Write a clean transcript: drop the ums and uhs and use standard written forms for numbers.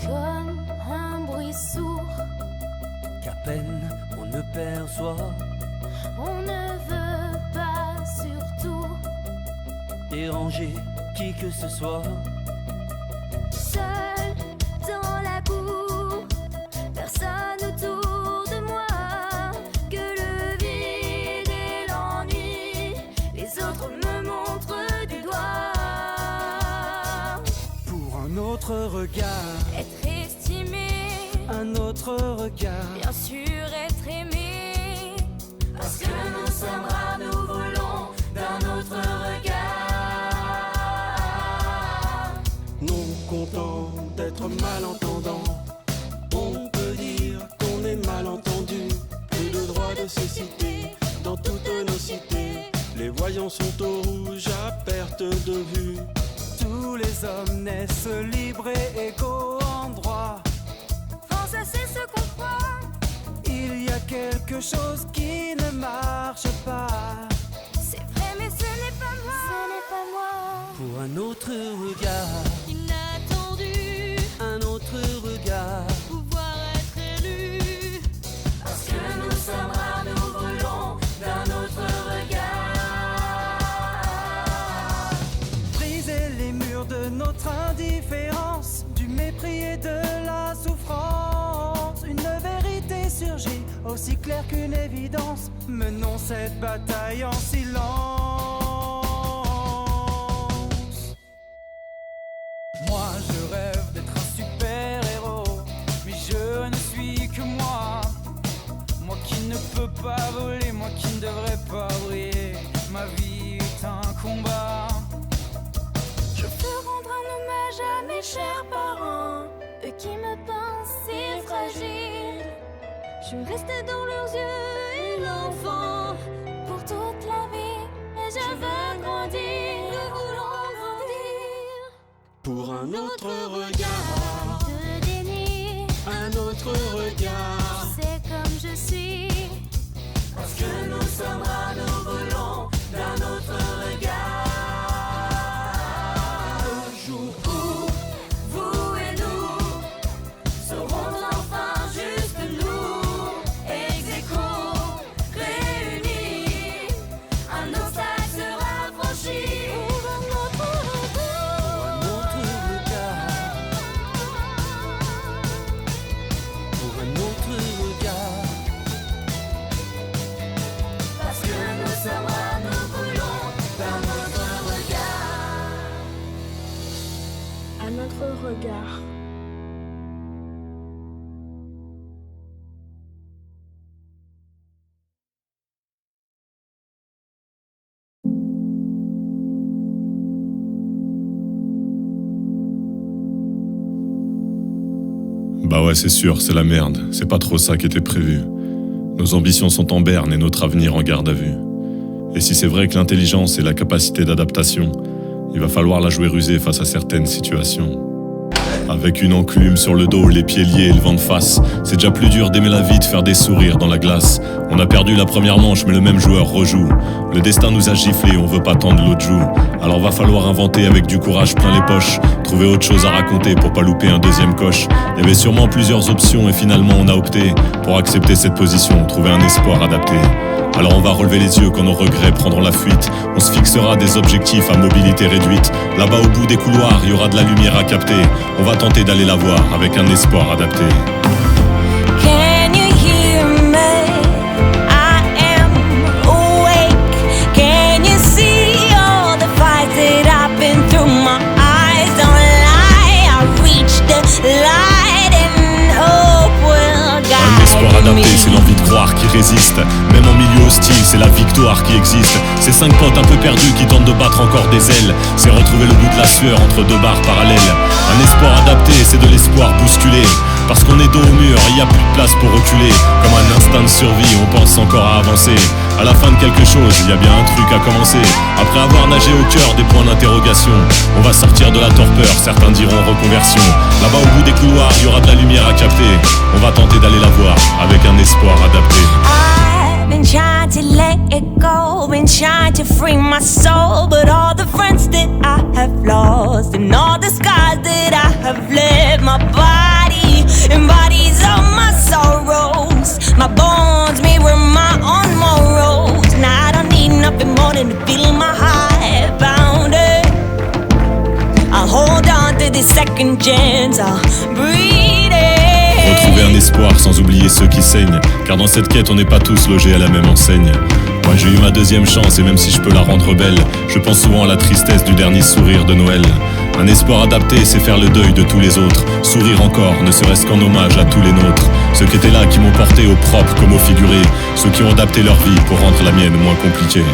comme un bruit sourd qu'à peine on ne perçoit. On ne veut pas surtout déranger qui que ce soit. Seul dans la boue, personne autour de moi, que le vide et l'ennui, les autres me montrent du doigt. Pour un autre regard, être estimé, un autre regard, bien sûr être aimé, parce que nous sommes rares, nous voulons d'un autre regard. non content d'être malentendant, on peut dire qu'on est malentendu. Plus de droit de cécité dans toutes nos cités. Les voyants sont au rouge à perte de vue. Tous les hommes naissent libres et égaux en droit. France, c'est ce qu'on croit. Il y a quelque chose qui ne marche pas. C'est vrai, mais ce n'est pas moi. Ce n'est pas moi. Pour un autre regard, Inattendu, un autre regard, pouvoir être élu. Parce que nous sommes rares, nous voulons d'un autre regard. briser les murs de notre indifférence, du mépris et de la souffrance. Une vérité surgit, aussi claire qu'une évidence. Menons cette bataille en silence. Moi je rêve d'être un super-héros, mais je ne suis que moi. Moi qui ne peux pas voler, moi qui ne devrais pas briller. Ma vie est un combat. Je veux rendre un hommage à mes chers parents, eux qui me pensent si fragile. Je reste dans leurs yeux et l'enfant pour toute la vie. Et je veux grandir, nous voulons grandir. Pour un autre regard, De déni, un autre regard. c'est comme je suis. Parce que nous sommes rares, nous voulons d'un autre regard. Le jour où Vous et nous serons enfin juste nous, ex aequo, réunis. Un obstacle sera franchi pour un autre un autre regard, pour un autre regard. parce que nous sommes rares, nous voulons d'un autre regard. Un autre regard. Bah ouais, c'est sûr, c'est la merde. C'est pas trop ça qui était prévu. Nos ambitions sont en berne et notre avenir en garde à vue. Et si c'est vrai que l'intelligence et la capacité d'adaptation, il va falloir la jouer rusée face à certaines situations. Avec une enclume sur le dos, les pieds liés et le vent de face, c'est déjà plus dur d'aimer la vie, de faire des sourires dans la glace. On a perdu la première manche, mais le même joueur rejoue. Le destin nous a giflé, on veut pas tendre l'autre joue. Alors va falloir inventer avec du courage plein les poches, trouver autre chose à raconter pour pas louper un deuxième coche. Il y avait sûrement plusieurs options et finalement on a opté pour accepter cette position, trouver un espoir adapté. Alors on va relever les yeux quand nos regrets prendront la fuite. On se fixera des objectifs à mobilité réduite. Là-bas au bout des couloirs, il y aura de la lumière à capter. On va tenter d'aller la voir avec un espoir adapté. Can you hear me? I am awake. Can you see all the fights that I've been through? My eyes don't lie. I reach the light and hope will guide Un espoir adapté, me. c'est l'envie de croire qui résiste. Même en milieu hostile, c'est la victoire qui existe. C'est 5 potes un peu perdus qui tentent de battre encore des ailes. C'est retrouver le bout de la sueur entre deux barres parallèles. Un espoir adapté, c'est de l'espoir bousculé. Parce qu'on est dos au mur, il n'y a plus de place pour reculer. Comme un instinct de survie, on pense encore à avancer. À la fin de quelque chose, il y a bien un truc à commencer. Après avoir nagé au cœur des points d'interrogation, on va sortir de la torpeur, certains diront reconversion. Là-bas au bout des couloirs, il y aura de la lumière à capter. On va tenter d'aller la voir avec un espoir adapté. I've been trying to let it go. been trying to free my soul, but all the friends that I have lost and all the scars that I have left, my body embodies all my sorrows. My bones mirror my own morals. Now I don't need nothing more than to feel my heart pounding. I'll hold on to this second chance, I'll breathe it. Retrouver un espoir sans oublier ceux qui saignent, car dans cette quête on n'est pas tous logés à la même enseigne. Moi j'ai eu ma deuxième chance et même si je peux la rendre belle, je pense souvent à la tristesse du dernier sourire de Noël. Un espoir adapté, c'est faire le deuil de tous les autres. Sourire encore, ne serait-ce qu'en hommage à tous les nôtres. Ceux qui étaient là, qui m'ont porté au propre comme au figuré. Ceux qui ont adapté leur vie pour rendre la mienne moins compliquée.